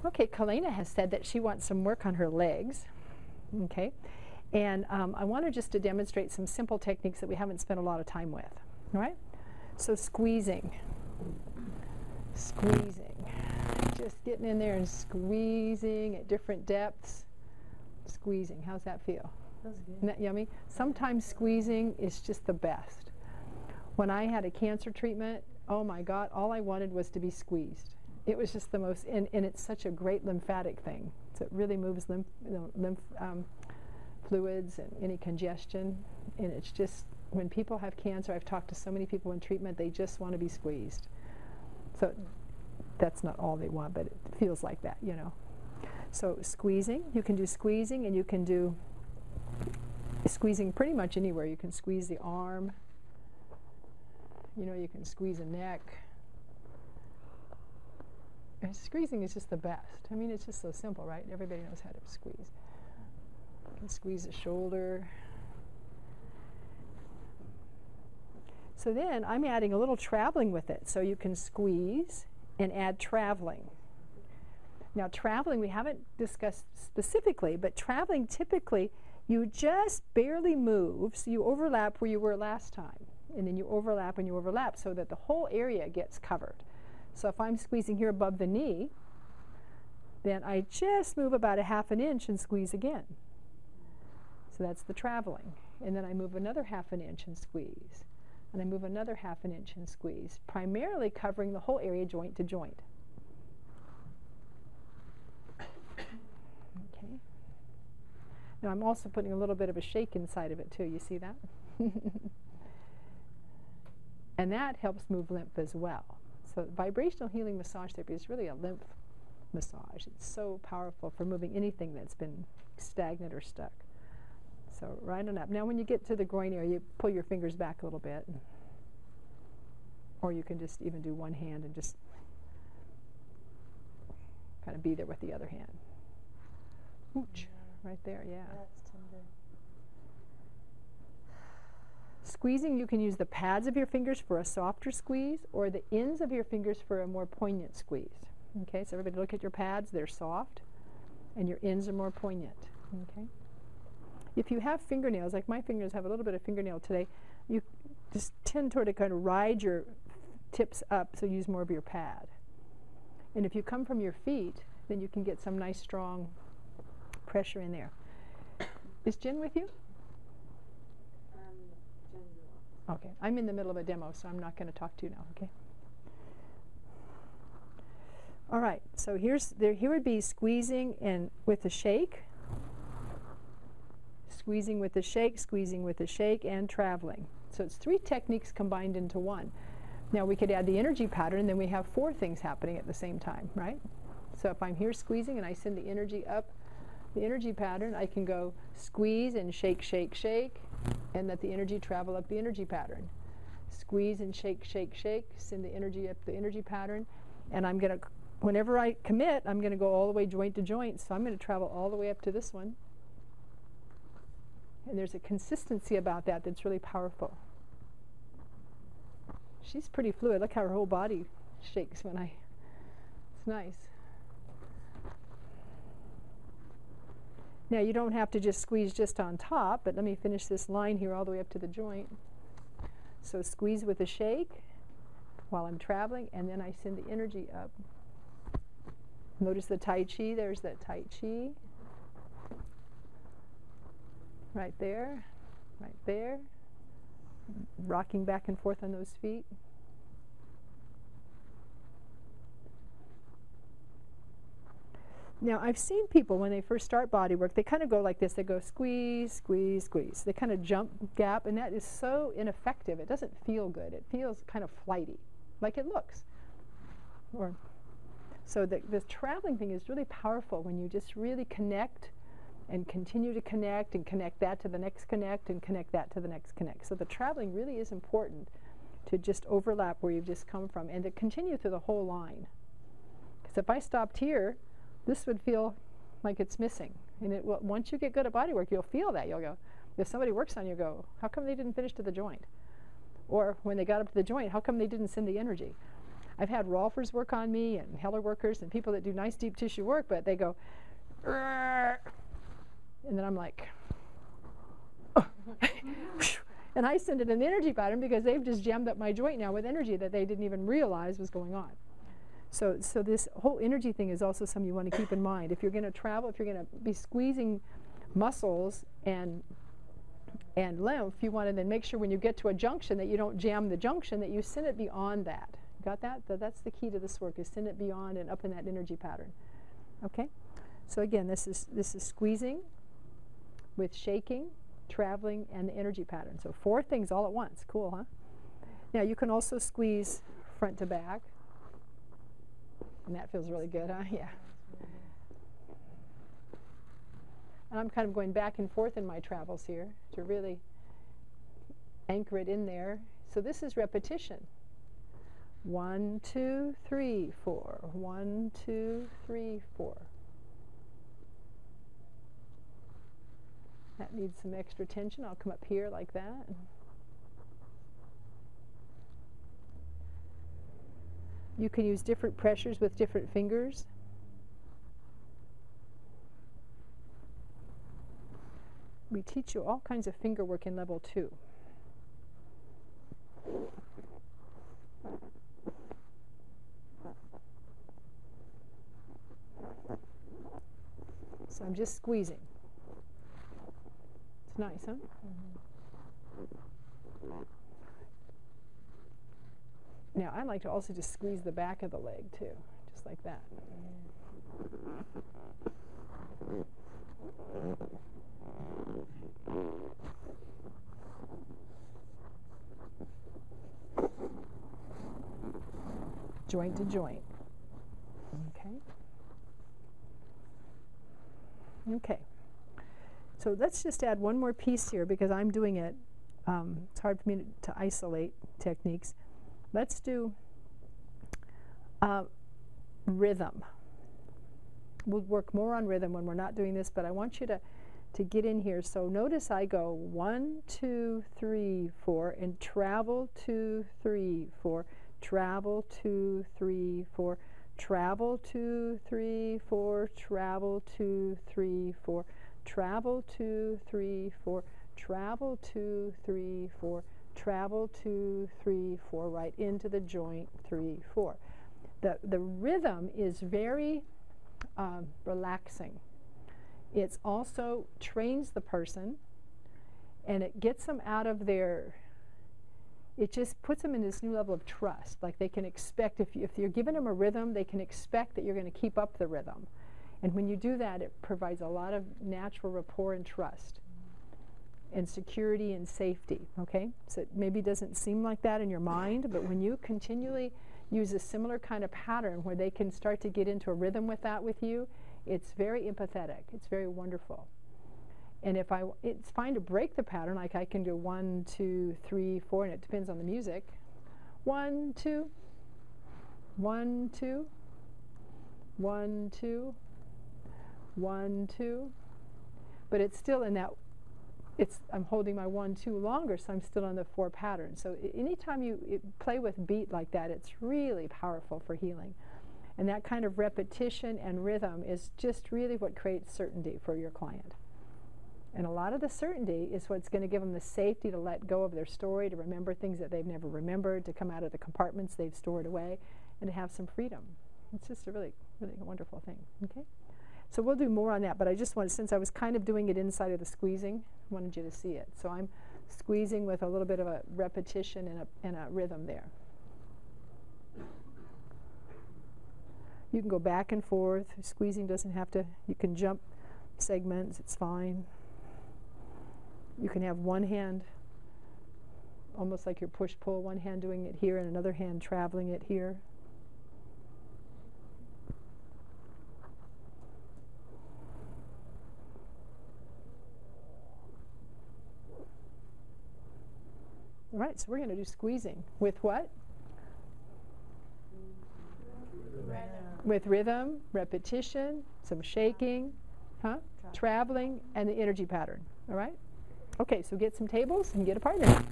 Okay, Kalena has said that she wants some work on her legs. Okay, and I wanted just to demonstrate some simple techniques that we haven't spent a lot of time with. All right, so squeezing, just getting in there and squeezing at different depths. Squeezing, how's that feel? Feels good. Isn't that yummy? Sometimes squeezing is just the best. When I had a cancer treatment, oh my God, all I wanted was to be squeezed. It was just the most, and it's such a great lymphatic thing. So it really moves lymph fluids and any congestion. And it's just, when people have cancer, I've talked to so many people in treatment, they just want to be squeezed. So that's not all they want, but it feels like that, you know. So squeezing, you can do squeezing, and you can do squeezing pretty much anywhere. You can squeeze the arm, you know, you can squeeze a neck. And squeezing is just the best. I mean, it's just so simple, right? Everybody knows how to squeeze. You can squeeze the shoulder. So then I'm adding a little traveling with it. So you can squeeze and add traveling. Now traveling we haven't discussed specifically, but traveling typically you just barely move, so you overlap where you were last time. And then you overlap and you overlap so that the whole area gets covered. So if I'm squeezing here above the knee, then I just move about a ½ inch and squeeze again. So that's the traveling. And then I move another ½ inch and squeeze. And I move another ½ inch and squeeze, primarily covering the whole area joint to joint. Okay. Now I'm also putting a little bit of a shake inside of it too. You see that? And that helps move lymph as well. So vibrational healing massage therapy is really a lymph massage. It's so powerful for moving anything that's been stagnant or stuck. So right on up. Now when you get to the groin area, you pull your fingers back a little bit. Or you can just even do one hand and just kind of be there with the other hand. Ooch, right there, yeah. That's tender. Squeezing, you can use the pads of your fingers for a softer squeeze or the ends of your fingers for a more poignant squeeze. Okay, so everybody look at your pads, they're soft, and your ends are more poignant. Okay. If you have fingernails, like my fingers have a little bit of fingernail today, you just tend toward to kind of ride your tips up, so use more of your pad. And if you come from your feet, then you can get some nice strong pressure in there. Is Jen with you? Okay, I'm in the middle of a demo, so I'm not going to talk to you now, okay? All right, so here would be squeezing and with a shake, squeezing with a shake, squeezing with a shake, and traveling. So it's 3 techniques combined into one. Now we could add the energy pattern, then we have 4 things happening at the same time, right? So if I'm here squeezing and I send the energy up the energy pattern, I can go squeeze and shake, shake, shake, and let the energy travel up the energy pattern. Squeeze and shake, shake, shake, send the energy up the energy pattern, and I'm going to, whenever I commit, I'm going to go all the way joint to joint, so I'm going to travel all the way up to this one. And there's a consistency about that that's really powerful. She's pretty fluid. Look how her whole body shakes when I, it's nice. Now you don't have to just squeeze just on top, but let me finish this line here all the way up to the joint. So squeeze with a shake while I'm traveling, and then I send the energy up. Notice the Tai Chi, there's that Tai Chi. Right there, right there. Rocking back and forth on those feet. Now, I've seen people when they first start body work, they kind of go like this. They go squeeze, squeeze, squeeze. They kind of jump gap, and that is so ineffective. It doesn't feel good. It feels kind of flighty, like it looks. So the traveling thing is really powerful when you just really connect and continue to connect and connect that to the next connect and connect that to the next connect. So the traveling really is important to just overlap where you've just come from and to continue through the whole line. Because if I stopped here, this would feel like it's missing. And it will, once you get good at body work, you'll feel that. You'll go, if somebody works on you, go, how come they didn't finish to the joint? Or when they got up to the joint, how come they didn't send the energy? I've had Rolfers work on me and Heller workers and people that do nice deep tissue work, but they go, and then I'm like, and I send it an energy pattern because they've just jammed up my joint now with energy that they didn't even realize was going on. So this whole energy thing is also something you want to keep in mind. If you're going to travel, if you're going to be squeezing muscles and lymph, you want to then make sure when you get to a junction that you don't jam the junction, that you send it beyond that. Got that? That's the key to this work, is send it beyond and up in that energy pattern. Okay? So again, this is squeezing with shaking, traveling, and the energy pattern. So 4 things all at once. Cool, huh? Now you can also squeeze front to back. And that feels really good, huh? Yeah. And I'm kind of going back and forth in my travels here to really anchor it in there. So this is repetition. 1, 2, 3, 4. 1, 2, 3, 4. That needs some extra tension. I'll come up here like that. You can use different pressures with different fingers. We teach you all kinds of finger work in level 2. So I'm just squeezing. It's nice, huh? Mm-hmm. Now, I like to also just squeeze the back of the leg, too, just like that. Joint to joint. Okay. Okay. So let's just add one more piece here because I'm doing it. It's hard for me to isolate techniques. Let's do rhythm. We'll work more on rhythm when we're not doing this, but I want you to get in here. So notice I go 1, 2, 3, 4, and travel 2, 3, 4, travel 2, 3, 4, travel 2, 3, 4, travel 2, 3, 4, travel 2, 3, 4, travel 2, 3, 4, travel 2, 3, 4, right into the joint 3, 4. The rhythm is very relaxing. It also trains the person, and it gets them out of their, it just puts them in this new level of trust. Like they can expect, if you're giving them a rhythm, they can expect that you're going to keep up the rhythm. And when you do that, it provides a lot of natural rapport and trust and security and safety, okay? So it maybe doesn't seem like that in your mind, but when you continually use a similar kind of pattern where they can start to get into a rhythm with that with you, it's very empathetic. It's very wonderful. And if it's fine to break the pattern, like I can do 1, 2, 3, 4, and it depends on the music. 1, 2, 1, 2, 1, 2, 1, 2. But it's still in that, I'm holding my 1, 2 longer, so I'm still on the 4 pattern. So anytime you play with beat like that, it's really powerful for healing. And that kind of repetition and rhythm is just really what creates certainty for your client. And a lot of the certainty is what's going to give them the safety to let go of their story, to remember things that they've never remembered, to come out of the compartments they've stored away, and to have some freedom. It's just a really, really wonderful thing. Okay? So we'll do more on that, but I just wanted, since I was kind of doing it inside of the squeezing, I wanted you to see it. So I'm squeezing with a little bit of a repetition and a rhythm there. You can go back and forth. Squeezing doesn't have to, you can jump segments, it's fine. You can have one hand, almost like your push-pull, one hand doing it here and another hand traveling it here. All right, so we're going to do squeezing. With what? Rhythm. With rhythm, repetition, some shaking, traveling, and the energy pattern. All right? Okay, so get some tables and get a partner.